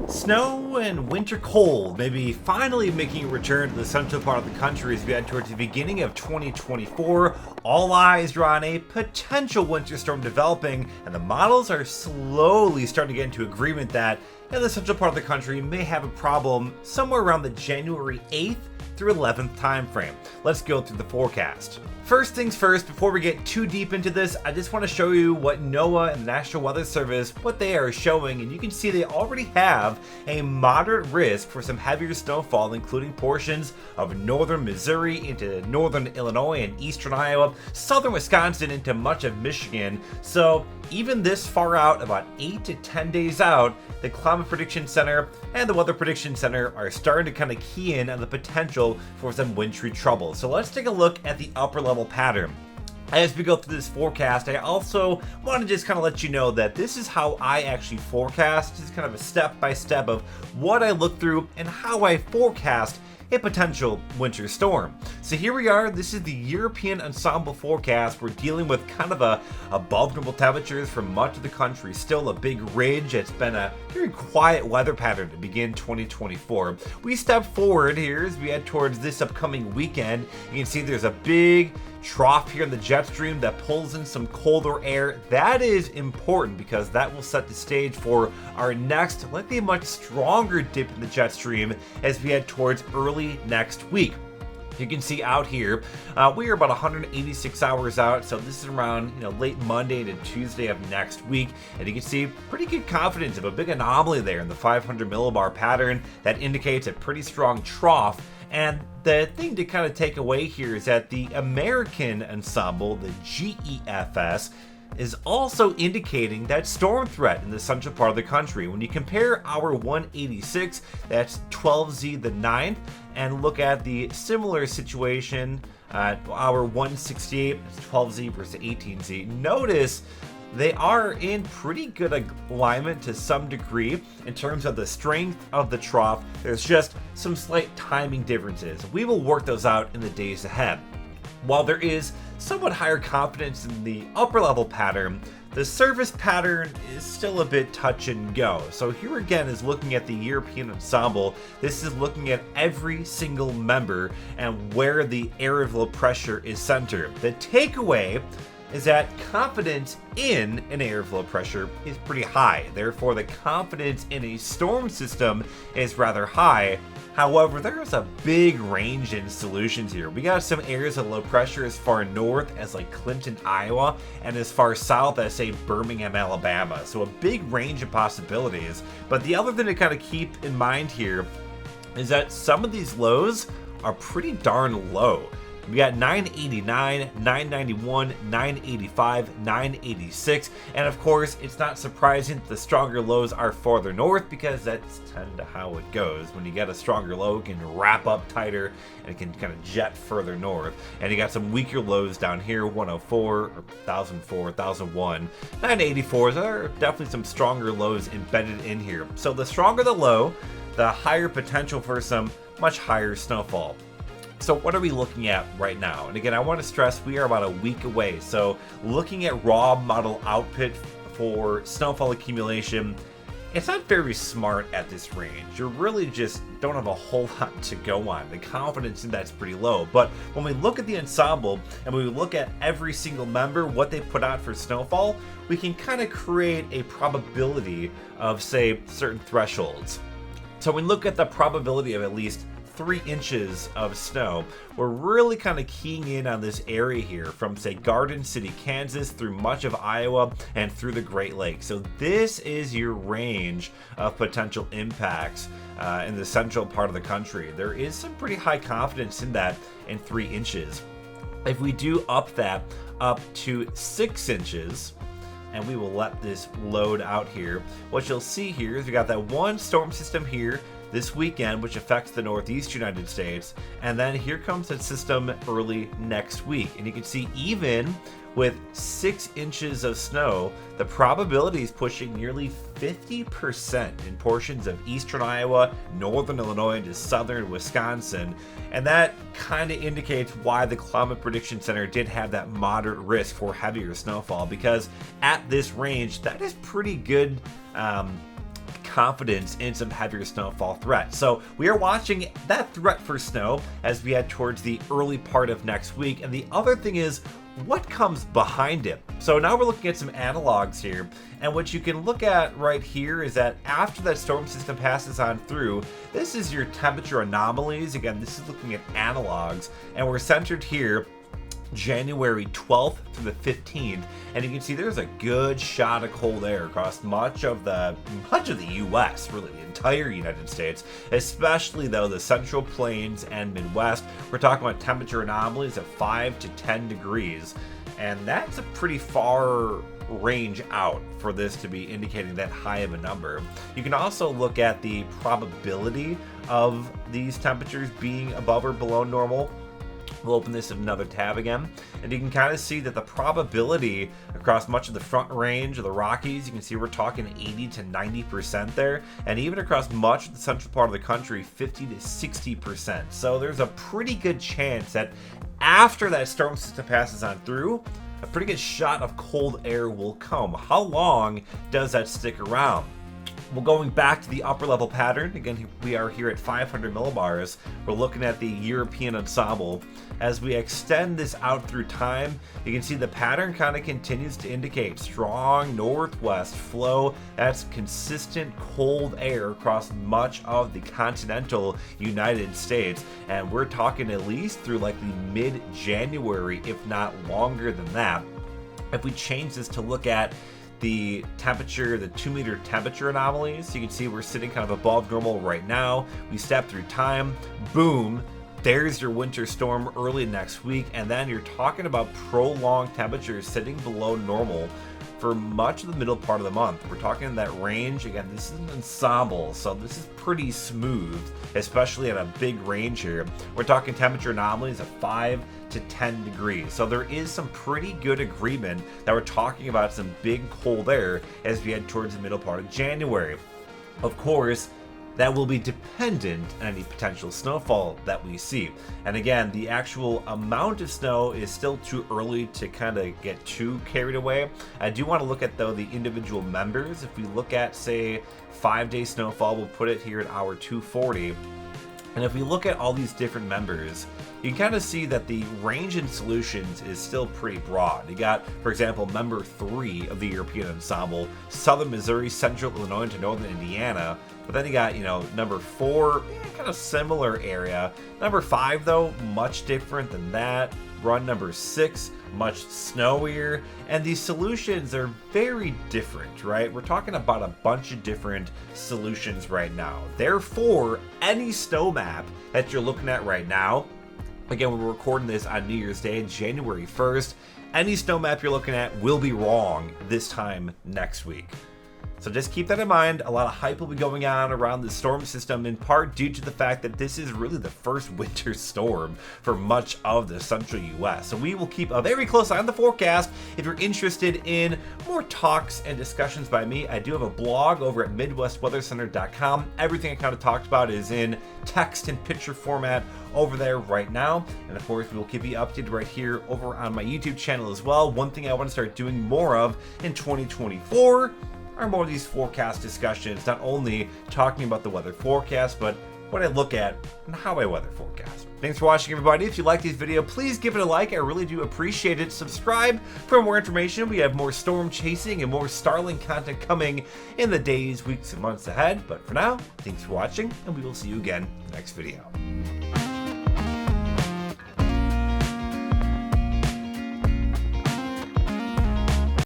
Snow and winter cold may be finally making a return to the central part of the country as we head towards the beginning of 2024. All eyes are on a potential winter storm developing, and the models are slowly starting to get into agreement that the central part of the country may have a problem somewhere around the January 8th through 11th time frame. Let's go through the forecast. First things first, before we get too deep into this, I just want to show you what NOAA and the National Weather Service, what they are showing, and you can see they already have a moderate risk for some heavier snowfall, including portions of northern Missouri into northern Illinois and eastern Iowa, southern Wisconsin into much of Michigan. So even this far out, about 8 to 10 days out, the Climate Prediction Center and the Weather Prediction Center are starting to kind of key in on the potential for some wintry trouble. So let's take a look at the upper level pattern. As we go through this forecast, I also want to just kind of let you know that this is how I actually forecast. This is kind of a step-by-step of what I look through and how I forecast a potential winter storm. So here we are. This is the European ensemble forecast. We're dealing with kind of above normal temperatures for much of the country. Still a big ridge. It's been a very quiet weather pattern to begin 2024. We step forward here as we head towards this upcoming weekend. You can see there's a big trough here in the jet stream that pulls in some colder air. That is important because that will set the stage for our next, likely a much stronger dip in the jet stream as we head towards early next week. You can see out here, we are about 186 hours out, so this is around late Monday to Tuesday of next week, and you can see pretty good confidence of a big anomaly there in the 500 millibar pattern that indicates a pretty strong trough. And the thing to kind of take away here is that the American ensemble, the GEFS, is also indicating that storm threat in the central part of the country. When you compare our 186, that's 12Z the 9th, and look at the similar situation, our 168, it's 12Z versus 18Z, notice they are in pretty good alignment to some degree in terms of the strength of the trough. There's just some slight timing differences. We will work those out in the days ahead. While there is somewhat higher confidence in the upper level pattern, the surface pattern is still a bit touch and go. So here again is looking at the European ensemble. This is looking at every single member and where the area of low pressure is centered. The takeaway is that confidence in an area of low pressure is pretty high. Therefore, the confidence in a storm system is rather high. However, there's a big range in solutions here. We got some areas of low pressure as far north as like Clinton, Iowa, and as far south as say Birmingham, Alabama. So a big range of possibilities. But the other thing to kind of keep in mind here is that some of these lows are pretty darn low. We got 989, 991, 985, 986, and of course, it's not surprising that the stronger lows are farther north because that's kind of how it goes. When you get a stronger low, it can wrap up tighter and it can kind of jet further north. And you got some weaker lows down here, 104, or 1004, 1001, 984. There are definitely some stronger lows embedded in here. So the stronger the low, the higher potential for some much higher snowfall. So what are we looking at right now? And again, I want to stress we are about a week away. So looking at raw model output for snowfall accumulation, it's not very smart at this range. You really just don't have a whole lot to go on. The confidence in that's pretty low. But when we look at the ensemble and we look at every single member, what they put out for snowfall, we can kind of create a probability of, say, certain thresholds. So when we look at the probability of at least 3 inches of snow, we're really kind of keying in on this area here from say Garden City, Kansas through much of Iowa and through the Great Lakes. So this is your range of potential impacts in the central part of the country. There is some pretty high confidence in that in 3 inches. If we do up that up to 6 inches, and we will let this load out here, what you'll see here is we got that one storm system here this weekend, which affects the Northeast United States. And then here comes the system early next week. And you can see even with 6 inches of snow, the probability is pushing nearly 50% in portions of eastern Iowa, northern Illinois, into southern Wisconsin. And that kind of indicates why the Climate Prediction Center did have that moderate risk for heavier snowfall, because at this range, that is pretty good confidence in some heavier snowfall threat. So we are watching that threat for snow as we head towards the early part of next week. And the other thing is, what comes behind it? So now we're looking at some analogs here, and what you can look at right here is that after that storm system passes on through, this is your temperature anomalies. Again, this is looking at analogs, and we're centered here January 12th through the 15th, and you can see there's a good shot of cold air across much of the US, really the entire United States, especially though the Central Plains and Midwest. We're talking about temperature anomalies of 5 to 10 degrees, and that's a pretty far range out for this to be indicating that high of a number. You can also look at the probability of these temperatures being above or below normal. We'll open this in another tab again, and you can kind of see that the probability across much of the front range of the Rockies, you can see we're talking 80 to 90% there, and even across much of the central part of the country, 50 to 60%. So there's a pretty good chance that after that storm system passes on through, a pretty good shot of cold air will come. How long does that stick around? Well, going back to the upper level pattern, again, we are here at 500 millibars. We're looking at the European ensemble. As we extend this out through time, you can see the pattern kind of continues to indicate strong northwest flow. That's consistent cold air across much of the continental United States. And we're talking at least through like the mid-January, if not longer than that. If we change this to look at the temperature, the 2-meter temperature anomalies, you can see we're sitting kind of above normal right now. We step through time, boom, there's your winter storm early next week, and then you're talking about prolonged temperatures sitting below normal for much of the middle part of the month. We're talking in that range. Again, this is an ensemble, so this is pretty smooth, especially at a big range here. We're talking temperature anomalies of 5 to 10 degrees. So there is some pretty good agreement that we're talking about some big cold air as we head towards the middle part of January. Of course, that will be dependent on any potential snowfall that we see. And again, the actual amount of snow is still too early to kind of get too carried away. I do want to look at, though, the individual members. If we look at, say, 5-day snowfall, we'll put it here at hour 240. And if we look at all these different members, you can kind of see that the range in solutions is still pretty broad. You got, for example, member 3 of the European ensemble, southern Missouri, central Illinois to northern Indiana. But then you got, number 4, kind of similar area. Number 5, though, much different than that. Run number 6, much snowier. And these solutions are very different, right? We're talking about a bunch of different solutions right now. Therefore, any snow map that you're looking at right now, again, we're recording this on New Year's Day, January 1st. Any snow map you're looking at will be wrong this time next week. So just keep that in mind. A lot of hype will be going on around the storm system, in part due to the fact that this is really the first winter storm for much of the central US. So we will keep a very close eye on the forecast. If you're interested in more talks and discussions by me, I do have a blog over at MidwestWeatherCenter.com. Everything I kind of talked about is in text and picture format over there right now. And of course, we will keep you updated right here over on my YouTube channel as well. One thing I want to start doing more of in 2024 are more of these forecast discussions, not only talking about the weather forecast, but what I look at and how I weather forecast. Thanks for watching, everybody. If you like this video, please give it a like. I really do appreciate it. Subscribe for more information. We have more storm chasing and more Starlink content coming in the days, weeks, and months ahead. But for now, thanks for watching, and we will see you again in the next video.